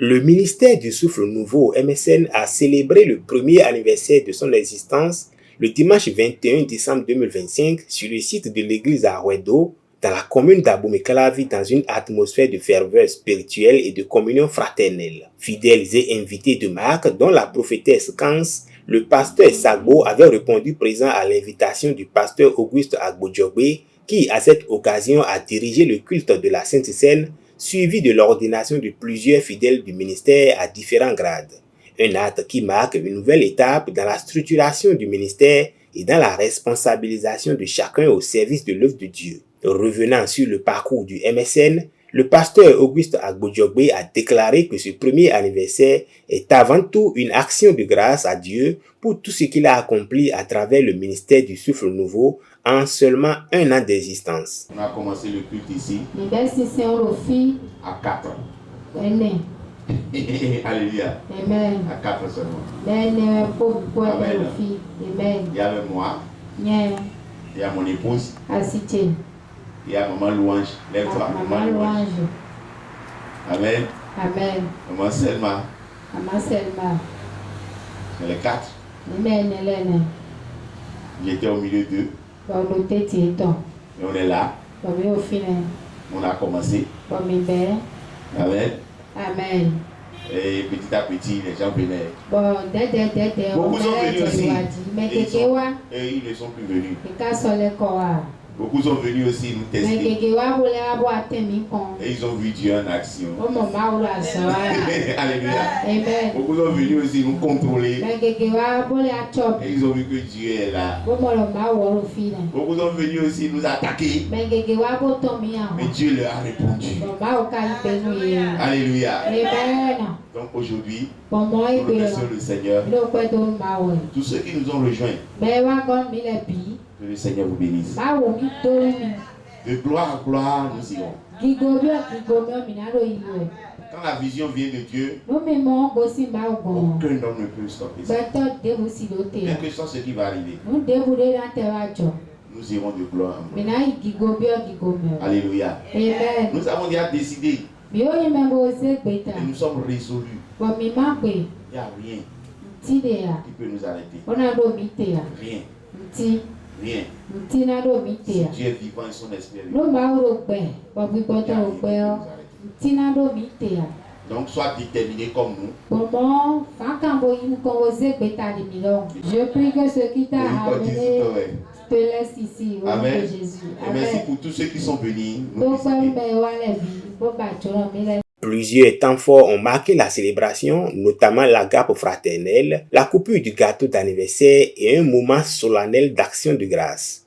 Le ministère du Souffle Nouveau MSN a célébré le premier anniversaire de son existence le dimanche 21 décembre 2025 sur le site de l'église à Wedo, dans la commune d'Abomey-Calavi, dans une atmosphère de ferveur spirituelle et de communion fraternelle. Fidèles et invités de marque, dont la prophétesse Kans, le pasteur Sagbo avait répondu présent à l'invitation du pasteur Auguste Agbodjogbe, qui à cette occasion a dirigé le culte de la Sainte Seine, suivi de l'ordination de plusieurs fidèles du ministère à différents grades. Un acte qui marque une nouvelle étape dans la structuration du ministère et dans la responsabilisation de chacun au service de l'œuvre de Dieu. Revenant sur le parcours du MSN, le pasteur Auguste Agbodjogbe a déclaré que ce premier anniversaire est avant tout une action de grâce à Dieu pour tout ce qu'il a accompli à travers le ministère du Souffle Nouveau en seulement un an d'existence. On a commencé le culte ici à 4. Alléluia. Amen. À 4 seulement. Amen. Il y avait moi. Il y a mon épouse. Il y a maman Louange. Lève-toi, maman Louange. Amen. Amen. Maman Selma. Maman Selma. C'est les 4. Amen. J'étais au milieu d'eux. Et on est là. On a commencé. Amen. Amen. Et petit à petit, les gens venaient. Beaucoup sont venus aussi. Et ils ne sont plus venus. Beaucoup sont venus aussi nous tester. Et ils ont vu Dieu en action. Alléluia. Amen. Beaucoup sont venus aussi nous contrôler. Et ils ont vu que Dieu est là. Beaucoup sont venus aussi nous attaquer. Mais Dieu leur a répondu. Alléluia. Amen. Donc aujourd'hui, nous remercions le Seigneur. Tous ceux qui nous ont rejoints, que le Seigneur vous bénisse. De gloire à gloire, nous irons. Quand la vision vient de Dieu, aucun homme ne peut stopper ça. Quel que soit ce qui va arriver, nous irons de gloire en gloire. Alléluia. Amen. Nous avons déjà décidé et nous sommes résolus. Il n'y a rien qui peut nous arrêter. Rien. Rien. Si Dieu est vivant et son esprit est vivant. Donc sois déterminé comme nous. Je prie que ce qui t'a amené te laisse ici au nom de Amen. Jésus. Et merci pour tous ceux qui sont venus. Plusieurs temps forts ont marqué la célébration, notamment la gape fraternelle, la coupure du gâteau d'anniversaire et un moment solennel d'action de grâce.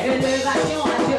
Élévation à Dieu.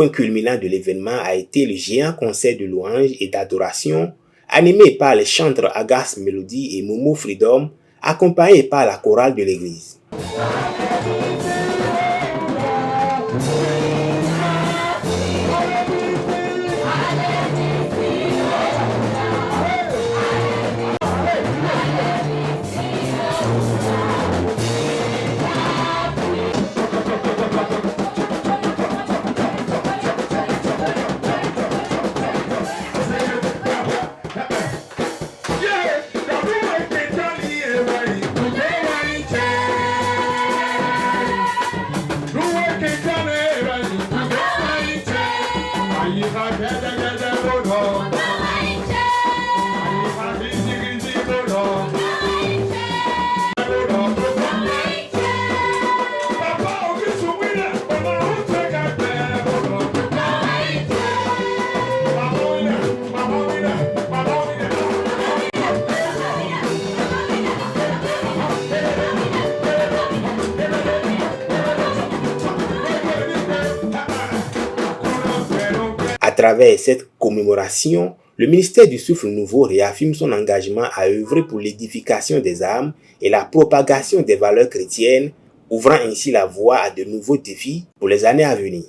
point culminant de l'événement a été le géant concert de louanges et d'adoration animé par les chantres Agas Melody et Momo Freedom, accompagnés par la chorale de l'église. À travers cette commémoration, le ministère du Souffle Nouveau réaffirme son engagement à œuvrer pour l'édification des âmes et la propagation des valeurs chrétiennes, ouvrant ainsi la voie à de nouveaux défis pour les années à venir.